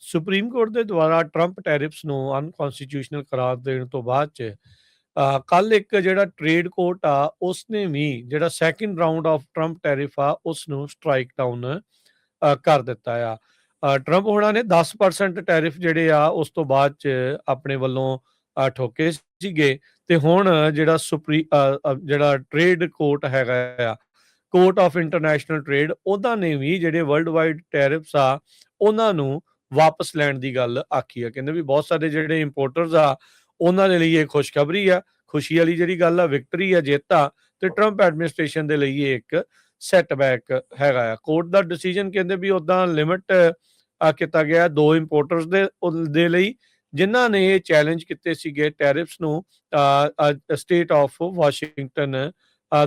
Supreme court ਦੇ ਦੁਆਰਾ Trump tariffs ਨੂੰ ਅਨਕਨਸਟੀਟਿਊਸ਼ਨਲ ਕਰਾਰ ਦੇਣ ਤੋਂ ਬਾਅਦ ਚ ਕੱਲ ਇੱਕ ਜਿਹੜਾ ਟ੍ਰੇਡ ਕੋਰਟ ਆ ਉਸਨੇ ਵੀ ਜਿਹੜਾ second round of Trump tariff ਆ ਉਸ ਨੂੰ ਸਟ੍ਰਾਈਕ ਡਾਊਨ ਕਰ ਦਿੱਤਾ ਆ। ਟਰੰਪ ਹੋਣਾ ਨੇ 10% ਟੈਰਿਫ ਜਿਹੜੇ ਆ ਉਸ ਤੋਂ ਬਾਅਦ ਚ ਆਪਣੇ ਵੱਲੋਂ ਠੋਕੇ ਸੀਗੇ, ਤੇ ਹੁਣ ਜਿਹੜਾ ਜਿਹੜਾ ਟ੍ਰੇਡ ਕੋਰਟ ਹੈਗਾ ਆ, ਕੋਰਟ ਆਫ ਇੰਟਰਨੈਸ਼ਨਲ ਟ੍ਰੇਡ, ਉਹਨਾਂ ਨੇ ਵੀ ਜਿਹੜੇ ਵਰਲਡ ਵਾਈਡ ਟੈਰਿਫਸ ਆ ਉਹਨਾਂ ਨੂੰ ਵਾਪਸ ਲੈਣ ਦੀ ਗੱਲ ਆਖੀ ਆ। ਕਹਿੰਦੇ ਵੀ ਬਹੁਤ ਸਾਰੇ ਜਿਹੜੇ ਇੰਪੋਰਟਰਸ ਆ ਉਹਨਾਂ ਦੇ ਲਈ ਇਹ ਖੁਸ਼ਖਬਰੀ ਆ, ਖੁਸ਼ੀ ਵਾਲੀ ਜਿਹੜੀ ਗੱਲ ਆ, ਵਿਕਟਰੀ ਆ, ਜਿੱਤ ਆ, ਤੇ ਟਰੰਪ ਐਡਮਿਨਿਸਟ੍ਰੇਸ਼ਨ ਦੇ ਲਈ ਇਹ ਇੱਕ ਸੈਟਬੈਕ ਹੈਗਾ ਆ। ਕੋਰਟ ਦਾ ਡਿਸੀਜਨ ਕਹਿੰਦੇ ਵੀ ਉਦਾਂ ਲਿਮਿਟ ਕੀਤਾ ਗਿਆ 2 ਇੰਪੋਰਟਰਸ ਦੇ ਲਈ ਜਿਨ੍ਹਾਂ ਨੇ ਇਹ ਚੈਲੰਜ ਕੀਤੇ ਸੀਗੇ ਟੈਰਿਫਸ ਨੂੰ ਸਟੇਟ ਆਫ ਵਾਸ਼ਿੰਗਟਨ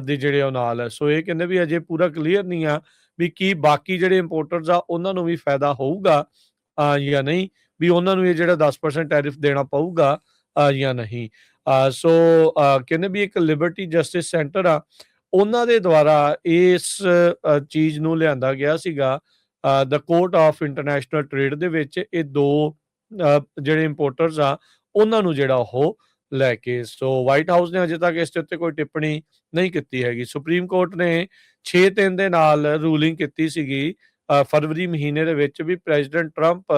ਦੇ ਜਿਹੜੇ ਉਹ ਨਾਲ। ਸੋ ਇਹ ਕਹਿੰਦੇ ਵੀ ਅਜੇ ਪੂਰਾ ਕਲੀਅਰ ਨਹੀਂ ਆ ਵੀ ਕੀ ਬਾਕੀ ਜਿਹੜੇ ਇੰਪੋਰਟਰਸ ਆ ਉਹਨਾਂ ਨੂੰ ਵੀ ਫਾਇਦਾ ਹੋਊਗਾ ਜਾਂ ਨਹੀਂ, ਵੀ ਉਹਨਾਂ ਨੂੰ ਇਹ ਜਿਹੜਾ 10% ਟੈਰਿਫ ਦੇਣਾ ਪਊਗਾ ਜਾਂ ਨਹੀਂ। ਸੋ ਕਹਿੰਦੇ ਵੀ ਇੱਕ ਲਿਬਰਟੀ ਜਸਟਿਸ ਸੈਂਟਰ ਆ, ਉਹਨਾਂ ਦੇ ਦੁਆਰਾ ਇਸ ਚੀਜ਼ ਨੂੰ ਲਿਆਂਦਾ ਗਿਆ ਸੀਗਾ ਦ ਕੋਰਟ ਆਫ ਇੰਟਰਨੈਸ਼ਨਲ ਟ੍ਰੇਡ ਦੇ ਵਿੱਚ। ਇਹ 2 ਜਿਹੜੇ ਇੰਪੋਰਟਰਸ ਆ ਉਹਨਾਂ ਨੂੰ ਜਿਹੜਾ ਉਹ ਲੈ ਕੇ, ਸੋ ਵਾਈਟ ਹਾਊਸ ਨੇ ਅਜੇ ਤੱਕ ਇਸ ਦੇ ਉੱਤੇ ਕੋਈ ਟਿੱਪਣੀ ਨਹੀਂ ਕੀਤੀ ਹੈਗੀ। ਸੁਪਰੀਮ ਕੋਰਟ ਨੇ 6-3 ਦੇ ਨਾਲ ਰੂਲਿੰਗ ਕੀਤੀ ਸੀਗੀ ਫਰਵਰੀ ਮਹੀਨੇ ਦੇ ਵਿੱਚ ਵੀ ਪ੍ਰੈਜ਼ੀਡੈਂਟ ਟਰੰਪ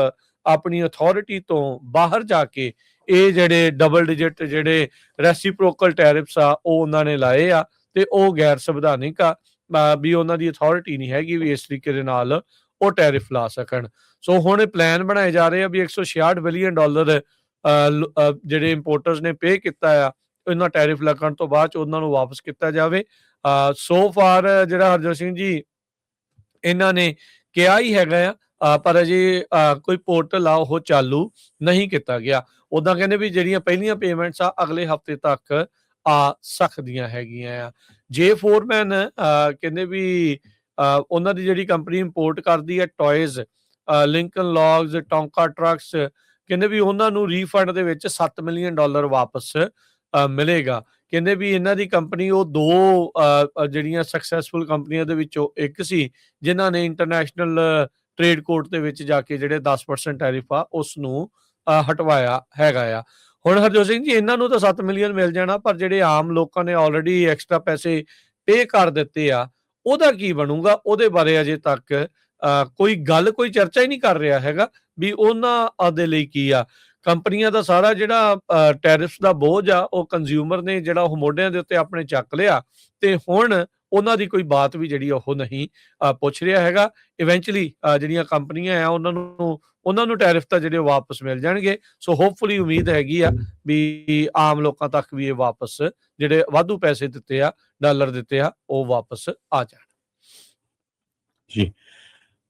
ਆਪਣੀ ਅਥਾਰਟੀ ਤੋਂ ਬਾਹਰ ਜਾ ਕੇ ਇਹ ਜਿਹੜੇ ਡਬਲ ਡਿਜਿਟ ਜਿਹੜੇ ਰੈਸੀਪ੍ਰੋਕਲ ਟੈਰਿਫਸ ਆ ਉਹ ਉਹਨਾਂ ਨੇ ਲਾਏ ਆ, ਤੇ ਉਹ ਗੈਰ ਸੰਵਿਧਾਨਿਕ ਆ, ਵੀ ਉਹਨਾਂ ਦੀ ਅਥਾਰਟੀ ਨਹੀਂ ਹੈਗੀ ਵੀ ਇਸ ਤਰੀਕੇ ਦੇ ਨਾਲ ਉਹ ਟੈਰਿਫ ਲਾ ਸਕਣ। ਸੋ ਹੁਣ ਇਹ ਪਲਾਨ ਬਣਾਏ ਜਾ ਰਹੇ ਆ ਵੀ $166 ਬਿਲੀਅਨ ਜਿਹੜੇ ਇੰਪੋਰਟਰਸ ਨੇ ਪੇ ਕੀਤਾ ਆ ਇਹਨਾਂ ਟੈਰਿਫ ਲੱਗਣ ਤੋਂ ਬਾਅਦ ਚ ਉਹਨਾਂ ਨੂੰ ਵਾਪਸ ਕੀਤਾ ਜਾਵੇ। ਸੋ ਫਾਰ ਜਿਹੜਾ ਹਰਜੋਤ ਸਿੰਘ ਜੀ ਇਹਨਾਂ ਨੇ ਕਿਹਾ ਹੀ ਹੈਗਾ ਆ, ਪਰ ਅਜੇ ਕੋਈ ਪੋਰਟਲ ਆ ਉਹ ਚਾਲੂ ਨਹੀਂ ਕੀਤਾ ਗਿਆ। ਉਦਾਂ ਕਹਿੰਦੇ ਵੀ ਜਿਹੜੀਆਂ ਪਹਿਲੀਆਂ ਪੇਮੈਂਟਸ ਆ ਅਗਲੇ ਹਫਤੇ ਤੱਕ ਆ ਸਕਦੀਆਂ ਹੈਗੀਆਂ ਆ। ਜੇ ਫੋਰਮੈਨ ਕਹਿੰਦੇ ਵੀ ਉਹਨਾਂ ਦੀ ਜਿਹੜੀ ਕੰਪਨੀ ਇੰਪੋਰਟ ਕਰਦੀ ਹੈ ਟॉयਜ਼, ਲਿੰਕਨ ਲੌਗਸ, ਟੌਂਕਾ ਟਰੱਕਸ, ਕਹਿੰਦੇ ਵੀ ਉਹਨਾਂ ਨੂੰ ਰੀਫੰਡ ਦੇ ਵਿੱਚ $7 ਮਿਲੀਅਨ ਵਾਪਸ ਮਿਲੇਗਾ। ਕਹਿੰਦੇ ਵੀ ਇਹਨਾਂ ਦੀ ਕੰਪਨੀ ਉਹ 2 ਜਿਹੜੀਆਂ ਸਕਸੈਸਫੁਲ ਕੰਪਨੀਆਂ ਦੇ ਵਿੱਚੋਂ ਇੱਕ ਸੀ ਜਿਨ੍ਹਾਂ ਨੇ ਇੰਟਰਨੈਸ਼ਨਲ ਟ੍ਰੇਡ ਕੋਰਟ ਦੇ ਵਿੱਚ ਜਾ ਕੇ ਜਿਹੜੇ 10% ਟੈਰਿਫ ਆ ਉਸ ਨੂੰ ਹਟਵਾਇਆ ਹੈਗਾ ਆ। ਹੁਣ ਹਰਜੋਤ ਸਿੰਘ ਜੀ ਇਹਨਾਂ ਨੂੰ ਤਾਂ 7 ਮਿਲੀਅਨ ਮਿਲ ਜਾਣਾ, ਪਰ ਜਿਹੜੇ ਆਮ ਲੋਕਾਂ ਨੇ ਆਲਰੇਡੀ ਐਕਸਟਰਾ ਪੈਸੇ ਪੇ ਕਰ ਦਿੱਤੇ ਆ ਉਹਦਾ ਕੀ ਬਣੂਗਾ, ਉਹਦੇ ਬਾਰੇ ਅਜੇ ਤੱਕ ਕੋਈ ਚਰਚਾ ਹੀ ਨਹੀਂ ਕਰ ਰਿਹਾ ਹੈਗਾ ਵੀ ਉਹਨਾਂ ਦੇ ਲਈ ਕੀ ਆ। ਕੰਪਨੀਆਂ ਦਾ ਸਾਰਾ ਜਿਹੜਾ ਟੈਰਿਫਸ ਦਾ ਬੋਝ ਆ ਉਹ ਕੰਜ਼ਿਊਮਰ ਨੇ ਜਿਹੜਾ ਉਹ ਮੋਢਿਆਂ ਦੇ ਉੱਤੇ ਆਪਣੇ ਚੱਕ ਲਿਆ, ਤੇ ਹੁਣ ਉਹਨਾਂ ਦੀ ਕੋਈ ਬਾਤ ਵੀ ਜਿਹੜੀ ਉਹ ਨਹੀਂ ਪੁੱਛ ਰਿਹਾ ਹੈਗਾ। ਇਵੈਂਚੁਅਲੀ ਜਿਹੜੀਆਂ ਕੰਪਨੀਆਂ ਆ ਉਹਨਾਂ ਨੂੰ ਟੈਰਿਫ ਤਾਂ ਜਿਹੜੇ ਵਾਪਸ ਮਿਲ ਜਾਣਗੇ। ਸੋ ਹੋਪਫੁਲੀ ਉਮੀਦ ਹੈਗੀ ਆ ਵੀ ਆਮ ਲੋਕਾਂ ਤੱਕ ਵੀ ਇਹ ਵਾਪਸ ਜਿਹੜੇ ਵਾਧੂ ਪੈਸੇ ਦਿੱਤੇ ਆ, ਡਾਲਰ ਦਿੱਤੇ ਆ, ਉਹ ਵਾਪਸ ਆ ਜਾਣ। ਜੀ।